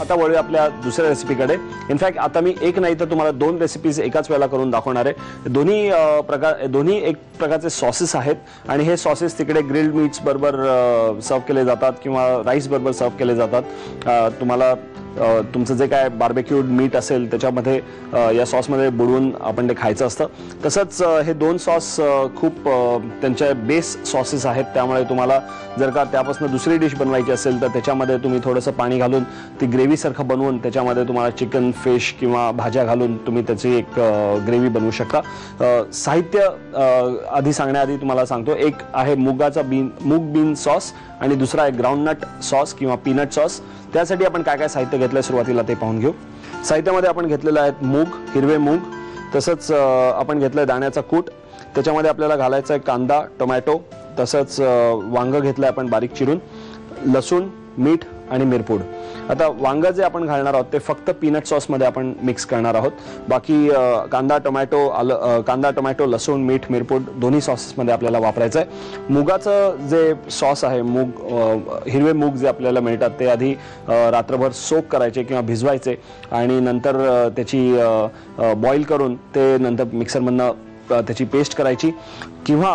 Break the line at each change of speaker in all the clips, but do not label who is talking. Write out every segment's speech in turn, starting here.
आता वळूया आपल्या दुसऱ्या रेसिपीकडे। इनफॅक्ट आता मी एक नाही तर तुम्हाला दोन रेसिपीज एकाच वेळेला करून दाखवणार आहे। दोन्ही एक प्रकारचे सॉसेस आहेत आणि हे सॉसेस तिकडे ग्रिल्ड मीट्स बरोबर सर्व केले जातात किंवा राईस बरोबर सर्व केले जातात। तुम्हाला तुमचं जे काय बार्बेक्यूड मीट असेल त्याच्यामध्ये या सॉसमध्ये बुडवून आपण ते खायचं असतं। तसंच हे दोन सॉस खूप त्यांचे बेस सॉसेस आहेत, त्यामुळे तुम्हाला जर का त्यापासून दुसरी डिश बनवायची असेल तर त्याच्यामध्ये तुम्ही थोडंसं पाणी घालून ती ग्रेव्ही सारखं बनवून त्याच्यामध्ये तुम्हाला चिकन, फिश किंवा भाज्या घालून तुम्ही त्याची एक ग्रेव्ही बनवू शकता। साहित्य आधी सांगण्याआधी तुम्हाला सांगतो, एक आहे मूग बीन सॉस आणि दुसरा आहे ग्राउंडनट सॉस किंवा पीनट सॉस। त्यासाठी आपण काय काय साहित्य घेतलंय सुरुवातीला ते पाहून घेऊ। साहित्यामध्ये आपण घेतलेलं आहे मूग, हिरवे मूग, तसंच आपण घेतलंय दाण्याचा कूट, त्याच्यामध्ये आपल्याला घालायचं आहे कांदा, टोमॅटो, तसंच वांग घेतलंय आपण बारीक चिरून, लसूण, मीठ आणि मिरपूड। आता वांग जे आपण घालणार आहोत ते फक्त पीनट सॉसमध्ये आपण मिक्स करणार आहोत। बाकी कांदा, टोमॅटो, लसूण, मीठ, मिरपूड दोन्ही सॉसेसमध्ये आपल्याला वापरायचं आहे। मुगाचं जे सॉस आहे, हिरवे मूग जे आपल्याला मिळतात ते आधी रात्रभर सोक करायचे किंवा भिजवायचे आणि नंतर त्याची बॉईल करून ते नंतर मिक्सरमधनं त्याची पेस्ट करायची किंवा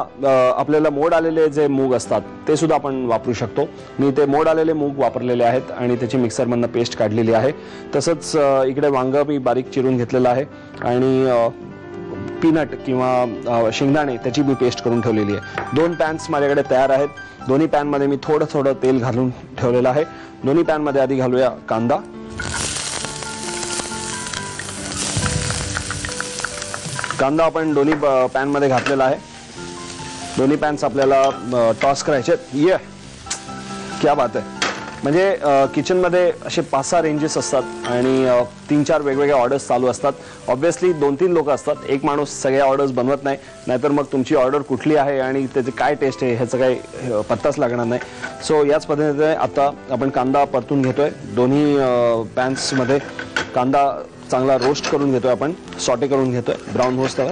आपल्याला मोड आलेले जे मूग असतात ते सुद्धा आपण वापरू शकतो। मी ते मोड आलेले मूग वापरलेले आहेत आणि त्याची मिक्सरमधनं पेस्ट काढलेली आहे। तसंच इकडे वांग मी बारीक चिरून घेतलेलं आहे आणि पीनट किंवा शेंगदाणे त्याची मी पेस्ट करून ठेवलेली आहे। दोन पॅन्स माझ्याकडे तयार आहेत। दोन्ही पॅनमध्ये मी थोडं तेल घालून ठेवलेलं आहे। दोन्ही पॅनमध्ये आधी घालूया कांदा, कांदा आपण दोन्ही पॅनमध्ये घातलेला आहे। दोन्ही पॅन्स आपल्याला टॉस करायचे। ये क्या बात आहे, म्हणजे किचनमध्ये असे 5-6 रेंजेस असतात आणि 3-4 वेगवेगळ्या ऑर्डर्स चालू असतात। ऑब्व्हियसली 2-3 लोक असतात, एक माणूस सगळ्या ऑर्डर्स बनवत नाही, नाहीतर मग तुमची ऑर्डर कुठली आहे आणि त्याची काय टेस्ट आहे ह्याचं काही पत्ताच लागणार नाही। सो याच पद्धतीने आता आपण कांदा परतून घेतोय। दोन्ही पॅन्समध्ये कांदा चांगला रोस्ट करून घेतोय, आपण सॉटे करून घेतोय ब्राऊन होईस्तोवर।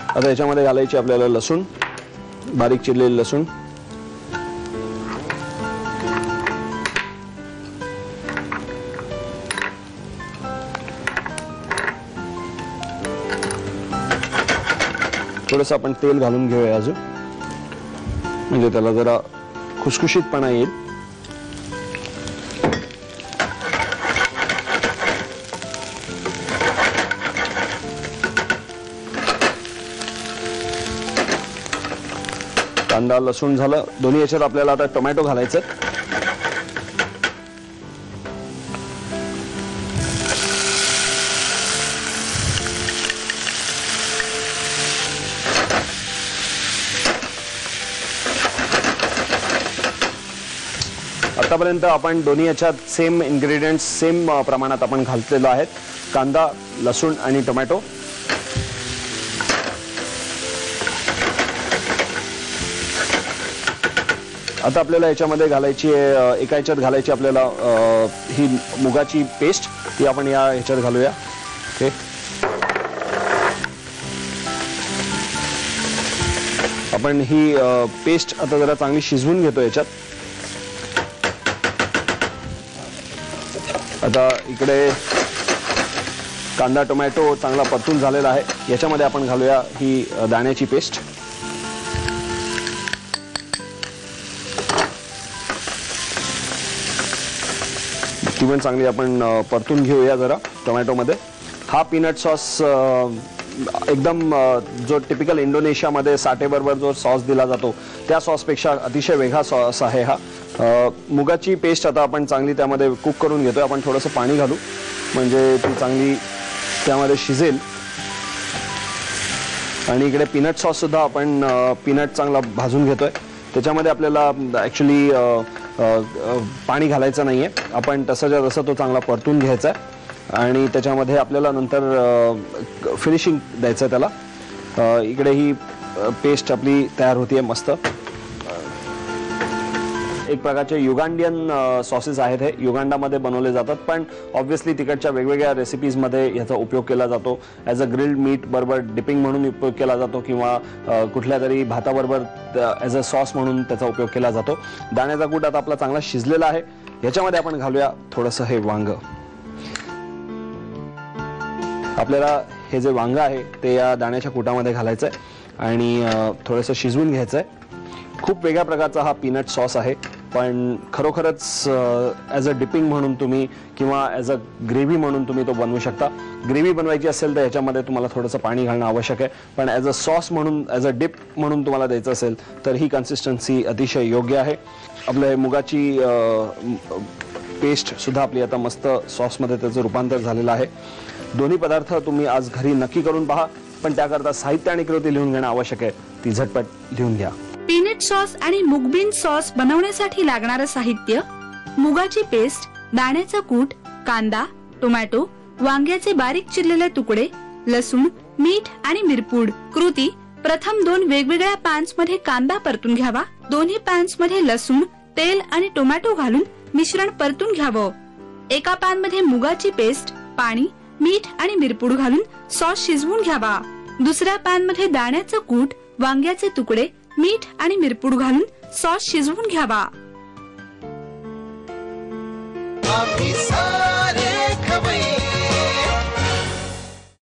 आता याच्यामध्ये घालायची आपल्याला लसूण, बारीक चिरलेली लसूण, थोडंसं आपण तेल घालून घेऊया अजून, म्हणजे त्याला जरा खुसखुशीतपणा येईल। कांदा, लसूण झालं, दोन्ही याच्यात आपल्याला आता टोमॅटो घालायचं। आतापर्यंत आपण दोन्ही याच्यात सेम इन्ग्रेडियंट्स सेम प्रमाणात आपण घातलेलो आहेत, कांदा, लसूण आणि टोमॅटो। आता आपल्याला याच्यामध्ये घालायची एका याच्यात घालायची आपल्याला ही मुगाची पेस्ट, ती आपण ह्याच्यात घालूया। ओके, आपण ही पेस्ट आता जरा चांगली शिजवून घेतो याच्यात। आता इकडे कांदा, टोमॅटो चांगला परतून झालेला आहे, याच्यामध्ये आपण घालूया ही दाण्याची पेस्ट। ती पण चांगली आपण परतून घेऊया जरा टोमॅटोमध्ये। हा पीनट सॉस एकदम जो टिपिकल इंडोनेशियामध्ये साठेबरोबर जो सॉस दिला जातो त्या सॉसपेक्षा अतिशय वेगळा सॉस आहे हा। मुगाची पेस्ट आता आपण चांगली त्यामध्ये कुक करून घेतोय। आपण थोडंसं पाणी घालू म्हणजे ती चांगली त्यामध्ये शिजेल। आणि इकडे पीनट सॉस सुद्धा आपण पीनट चांगला भाजून घेतोय। त्याच्यामध्ये आपल्याला ॲक्च्युली पाणी घालायचं नाही आहे, आपण तसंच्या तसं तो चांगला परतून घ्यायचा आहे आणि त्याच्यामध्ये आपल्याला नंतर फिनिशिंग द्यायचं आहे त्याला। इकडे ही पेस्ट आपली तयार होती आहे मस्त। एक प्रकारचे युगांडियन सॉसेस आहेत. हे युगांडामध्ये बनवले जातात, पण ऑब्व्हियसली तिकडच्या वेगवेगळ्या रेसिपीजमध्ये याचा उपयोग केला जातो. ॲज अ ग्रिल्ड मीट बरोबर डिपिंग म्हणून उपयोग केला जातो किंवा कुठल्या तरी भाताबरोबर ॲज अ सॉस म्हणून त्याचा उपयोग केला जातो. दाण्याचा कूट आता आपला चांगला शिजलेला आहे. याच्यामध्ये आपण घालूया थोडंसं हे वांग. आपल्याला हे जे वांग आहे ते या दाण्याच्या कुटामध्ये घालायचं आहे आणि थोडंसं शिजवून घ्यायचं आहे. खूप वेगळ्या प्रकारचा हा पीनट सॉस आहे, पण खरोखरच ॲज अ डिपिंग म्हणून तुम्ही किंवा ॲज अ ग्रेव्ही म्हणून तुम्ही तो बनवू शकता. ग्रेव्ही बनवायची असेल तर याच्यामध्ये तुम्हाला थोडंसं पाणी घालणं आवश्यक आहे, पण ॲज अ सॉस म्हणून ॲज अ डिप म्हणून तुम्हाला द्यायचं असेल तर ही कन्सिस्टन्सी अतिशय योग्य आहे. आपलं मुगाची पेस्ट सुद्धा आपली आता मस्त सॉसमध्ये त्याचं रूपांतर झालेलं आहे. दोन्ही पदार्थ तुम्ही आज घरी नक्की करून पहा, पण त्याकरता साहित्य आणि कृती लिहून घेणं आवश्यक आहे. ती झटपट लिहून घ्या.
पीनट सॉस आणि मुगबीन सॉस बनवण्यासाठी लागणारं साहित्य: मुगाची पेस्ट, दाण्याचा कूट, कांदा, टोमॅटो, वांग्याचे बारीक चिरलेले तुकडे, लसूण, मीठ आणि मिरपूड. कृती: प्रथम 2 वेगवेगळ्या पॅन्स मध्ये कांदा परतून घ्यावा. दोन्ही पॅन्स मध्ये लसूण, तेल आणि टोमॅटो घालून मिश्रण परतून घ्यावं. एका पॅन मध्ये मुगाची पेस्ट, पाणी, मीठ आणि मिरपूड घालून सॉस शिजवून घ्यावा. दुसऱ्या पॅन मध्ये दाण्याचं कूट, वांग्याचे तुकडे, मीठ आणि मिरपूड घालून सॉस शिजवून घ्यावा.